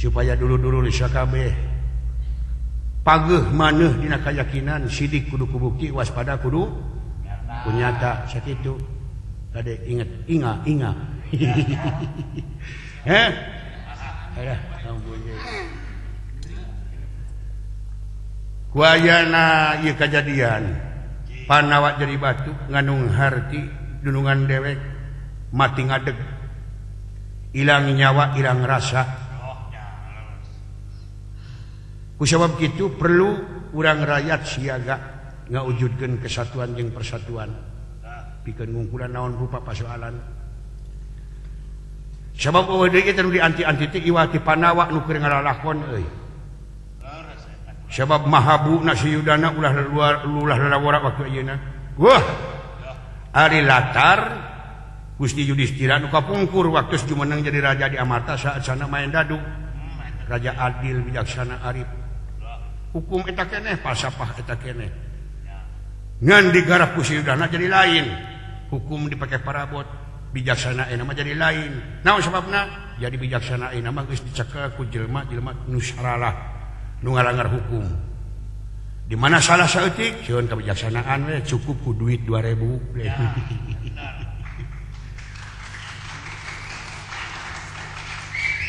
supaya dulu-dulu kabeh pageuh maneuh dina kayakinan sidik kudu kubukti waspada kudu kunyata sakitu tadi ingat inga aya ampun kuayana ieu kajadian Panawa jadi batu ngandung harti dunungan dewek mati ngadeg ilang nyawa ilang rasa kusabab kitu perlu urang rakyat siaga ngawujudkeun kesatuan jeung persatuan pikeun ngungkulan naon rupa pasoalan sabab eueuh deui teh nu dianti-anti teh iwati Panawa nu keur ngalalakon euy sabab mahabuna si Yudana ulah lalawara waktu ayeuna wah ari latar Gusti Yudhistira nu kapungkur waktu jumeneng jadi raja di Amarta saat sana main dadu raja adil bijaksana arif hukum eta keneh falsafah eta keneh ngan digarap ku si Yudana jadi lain hukum dipake parabot bijaksana ena mah jadi lain naon sababna jadi bijaksana ena mah geus dicekel ku jelema-jelema nu saralah nu ngalanggar hukum di mana salah saeutik sieun kebijaksanaan we cukup ku duit 2000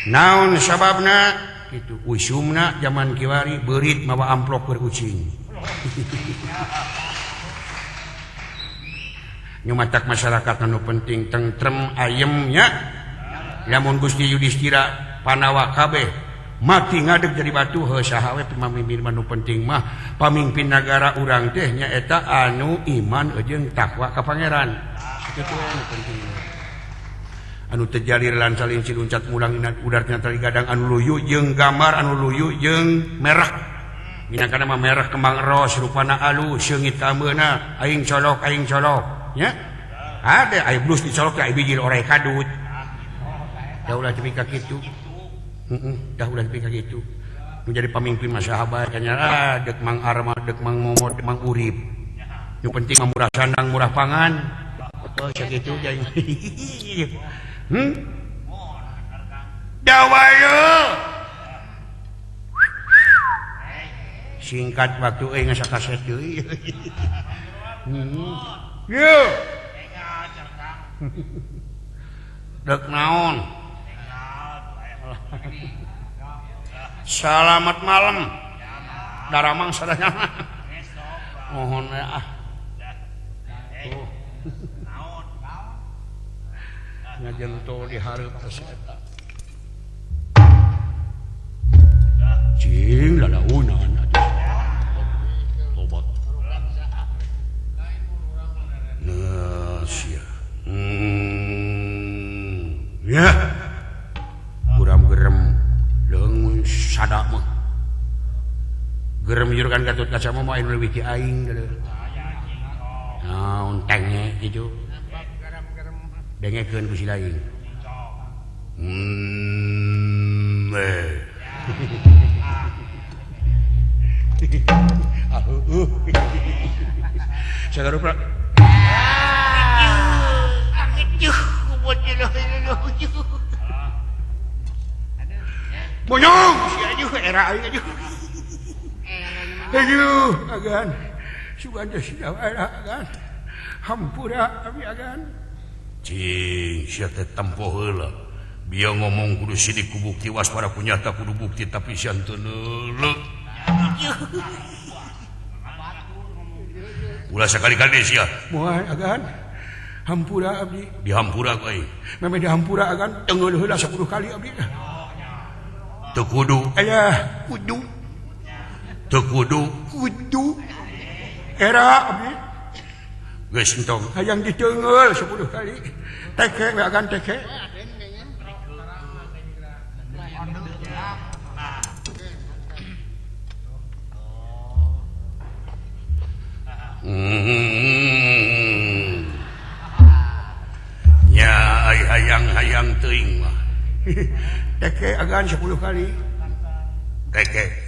naon sababna kitu usumna zaman kiwari beurit mawa amplop keur ucing nyumatak masyarakat anu penting tentrem ayemnya lamun Gusti Yudhistira Panawa kabeh mati ngadeg jadi batu heuh saha we pamimpin anu penting mah pamimpin negara urang teh nyaeta anu iman jeung takwa ka pangeran kitu anu penting anu terjalir lan salin ciluncat mulang ina udar tina tali gadang anu luyu jeung gambar anu luyu jeung merah minangkana mah merah kembang ros rupana alus seungit ka ambeuna aing colok nya ade aya blus dicolok teh aya biji orai kadut da ulah teu ka kitu dah ulah teu ka kitu menjadi pamimpin masahabat kanya dek mang arma dek mang momot dek mang urip nu penting mah murah sandang murah pangan oh sakitu jeung dawayo singkat waktu ngasa kaset deui yo dek naon selamat malam daramang sadaya mohon ya ngajento di hareup tos eta cing lalaunan tobat sia ya kurang gerem leung sada mah gerem jurukan Gatut Kaca mah moal leuwih ti aing geuleuh naon tenge kitu dengekeun ku si lain sagarupa bonyong si ajuh era aing ajuh agan sugan teh sidaw agan hampura abi agan cing sia teh tempo heula bieu ngomong kudu sidik ku bukti waspada kunyata kudu bukti tapi sian teu neuleuh ulah sakali-kali sia moal agan hampura abdi dihampura ku aing meme dihampura agan teungeul heula 10 kali abdi teu kudu aya kudu teu kudu era abdi geus entong hayang diteungeul 10 kali teke we agan teke nya ai hayang teuing mah teke agan 10 kali teke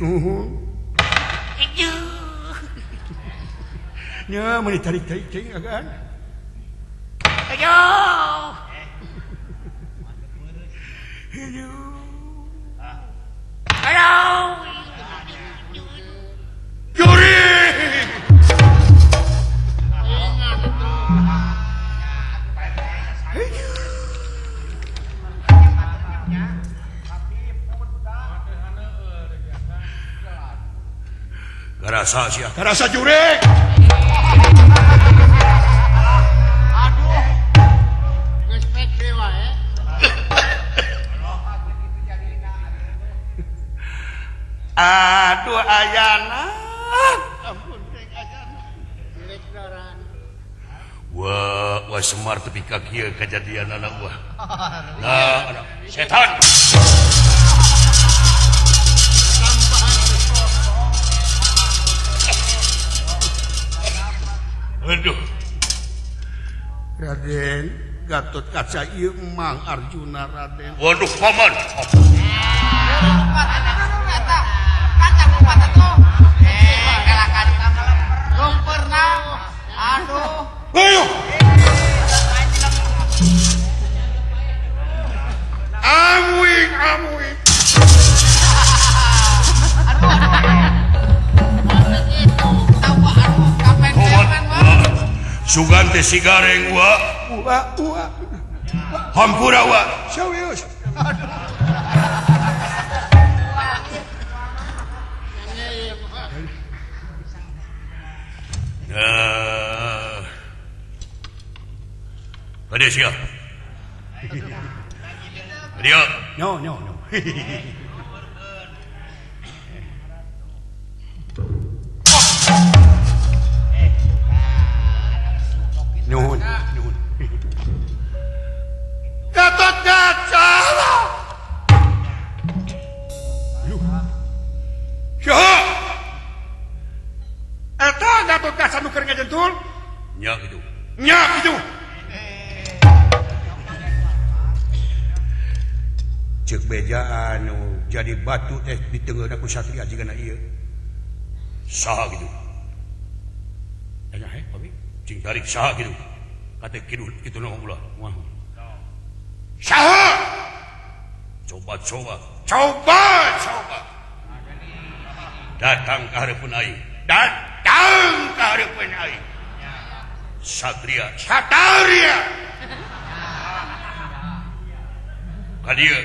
nya meuni tarik teuing agan ayo Garasa sia, garasa jurek. Aduh ayana. Wah semar tepi ka kieu kejadian anak wah. Nah, setan. Aduh. Raden, Gatot Kaca ieu Mang Arjuna Raden. Waduh, paman. Ayo. Amuing. Sugante sigareng wa. Hampura wa. Serius. Ada siap. Dia. No. Nuhun. Gatot Kaca. Syah. Eta Gatot Kaca nu keur ngajentul? Nya kitu. Cek beja anu jadi batu teh di tengah ku satria jigana ieu. Saha kitu? Aya Pabi? Cing tarik saha kitu? Kate kitu ngomong ulah. Moal. Saha? Coba. Datang ka hareupeun aing. Satria. Kadia.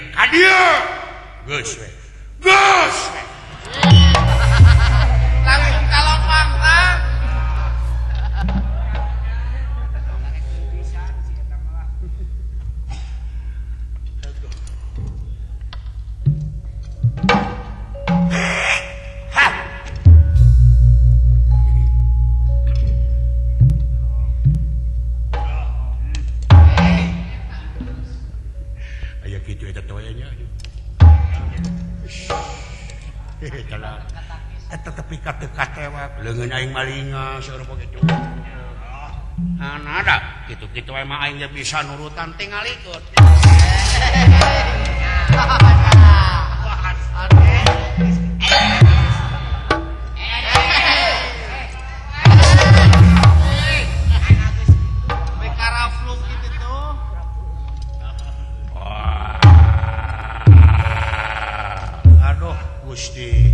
Geus we. Langsung kalopang tah. Eta tepi ka dekat tewak leungeun aing malinga saur poe kitu. Ada kitu-kitu emang aing ge bisa nurutan tingalikut. Aduh, Gusti.